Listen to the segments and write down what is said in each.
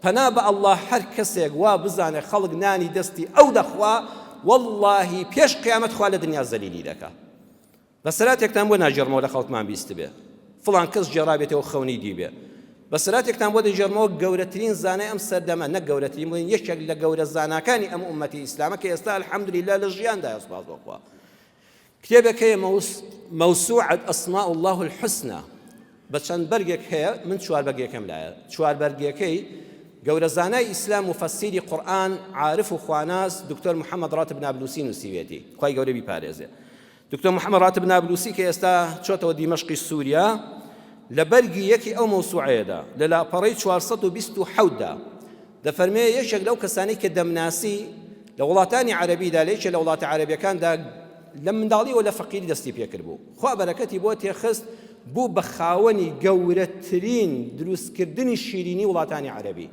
پەنا بە ئەڵڵا هەر کەسێک وا بزانێ خەڵک نانی دەستی ئەو دەخوا واللهی پێش قیامەت خوا لە دنیا زەلیلی دەکا. بەسەراتێکتان بۆ ناجێڕمەوە لە خەڵکمان بیست بێ فڵان کەس جێڕابێتەوە خەونی دیبێ. بەسەراتێکتان بۆ دەیجێڕمەوە گەورەترین زانای ئەم سەردەمە نەک گەورەترین بڵین یەکێک لە گەورە زاناکانی ئەم ئومەتی ئیسلامە کە ئێستا الحەمدولیلا لە ژیاندایە سوپاس بۆ خوا. کتێبێکەیە مەوسوعة ئەسماء الله الحسنى بە چەند بەرگێک هەیە، من چوار بەرگێکم لایە. چوار بەرگێکەی گەورە زانای ئیسلام و مفەسیری قورئان عارف و خواناس دکتۆر محەممەد ڕاتب نابلوسی نووسیوێتی، خوای گەورە بیپارێزێ. دکتۆر محەممەد ڕاتب نابلوسی کە ئێستا چۆتەوە دیمەشقی سووریا لە بەرگی یەکی ئەو مەوسوعەیەدا لە لاپەڕەی 427دا دەفەرمێ یەکێک لەو کەسانی کە دەمناسی لە وڵاتانی عەرەبیدا لە یەکێک لە وڵاتە عەرەبیەکاندا لە منداڵی و لە فەقیری دەستی پێکرد بوو، خوا بەرەکەتی بۆ تێخست بوو بە خاوەنی گەورەترین دروستکردنی شیرینی وڵاتانی عەرەبی.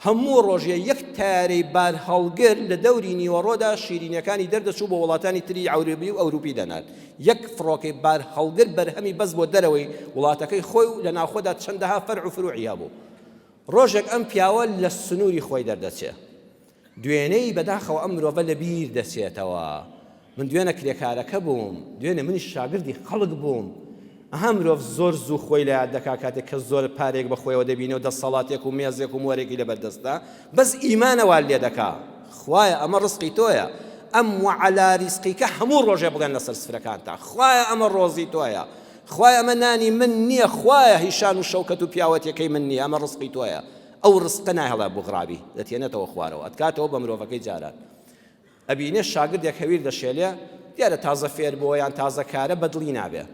هەموو ڕۆژێ یەک تارەی بار هەڵگر لە دەوری نیوەڕۆدا شیرینیەکانی دەردەچوو بۆ وڵاتانی تری عەرەبی و ئەوروپی دەنات. یەک فڕۆکەی بار هەڵگر بەرهەمی بەس بۆ دەرەوەی وڵاتەکەی خۆی و لە ناوخۆدا چەندەها فەرع و فروعی هەبوو. ڕۆژێک ئەم پیاوە لە سنووری خۆی دەردەچێت، دوێنەی بەداخەوە ئەم مرۆڤە لە بیر دەچێتەوە. من دوێنە کرێکارەکە بووم، دوێنێ منیش شاگردی خەڵک بووم. ئەها مرۆڤ زۆر زوو خۆی لە یاد دەکا کاتێک کە زۆر پارێک بەخۆیەوە دەبینێ و دەسەڵاتێک و مێزێک و مۆرێکی لەبەردەستە بەس ئیمانەوە لێ دەکا خوایە ئەمە ڕزقی تۆیە، ئەم وعەلا ریزقیکە هەموو ڕۆژێ بڵێن لەسەر سفرەکانتە، خوایە ئەمە ڕۆزی تۆیە، خوایە ئەمە نانی من نییە، خوایە هیشان و شەوکەت و پیاوەتیەکەی من نییە، ئەمە ڕزقی تۆیە. ئەو ڕزقە ناهێڵا بوغڕابی دەتێنێتەوە خوارەوە ئەتکاتەوە بە مرۆڤەکەی جاران. ئەبینێ شاگردێک هەویر دەشێلێ دیارە تازە فێر بۆ یان تازە کارە بەدڵی نابێ،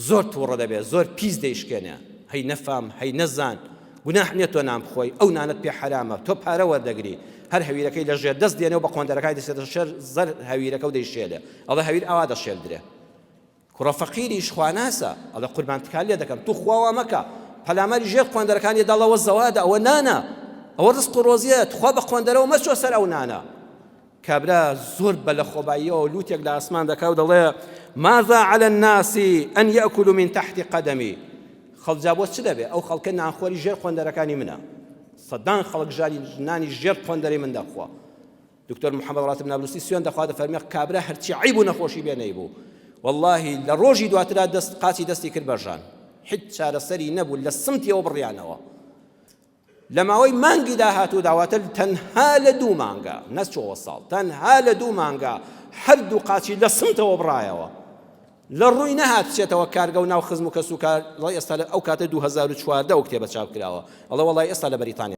زۆر تووڕە دەبێت، زۆر پیس دەیشکێنێ، هەی نەفام هەی نەزان گوناح نییە تۆ نام بخۆی، ئەو نانت پێ حرامە، تۆ پارە وەردەگری. هەر هەویرەکەی لە ژێر دەست دێنێ و بە قۆندەرەکەی دەستێتە شەر زەر هەویرەکە و دەیشێلێ، ئەڵێ هەویر ئاوا دەشێلدرێ. کوڕە فەقیریش خواناسە، ئەڵێ قوربان تکال لێ دەکەم، تو خواوا مەکە، پەلاماری ژێر قۆندەرەکانی دەڵەوە زەوادە، ئەوە نانە، ئەوە ڕزق و ڕۆزیە، تخوا بە قۆندەرەوە مەچۆ سەر ئەو نانە. کابرا زۆر بە لە خۆباییەوە لوتێک لە ئاسمان دەکا و دەڵێ ماذا على الناس أن يأكلوا من تحت قدمي. خەڵک بۆ چ دەبێ؟ ئەو خەڵکە نانخۆری ژێر قۆندەرەکانی منە، سەدان خەڵک ژاری نانی ژێر قۆندەری من دەخوا. دکتۆر محەممەد ڕاتب نابلوسی سوێن دەخوا دەفەرمێ کابرا هەرچی عیب و نەخۆشی بێ نەیبوو، واللهی لە ڕۆژی دواترا قاچی دەستی کرد بەژان، هیچ چارەسەری نەبوو، لە سمتیەوە بڕیانەوە. لە ماوەی مانگی داهاتوو داواتە تەنها لە 2 مانگە نەچۆوە ساڵ، تەنها لە 2 مانگە هەردوو قاچی لە سمتەوە بڕایەوە، لە ڕووی نەهات بچێتەوە کارگە و ناو خزم و کەسوکار. ئێستا ئەو کاتە 2014 ئەو کتێبە چاپ کراوە، ئەڵێ وەڵای ئێستا لە بەریتانیا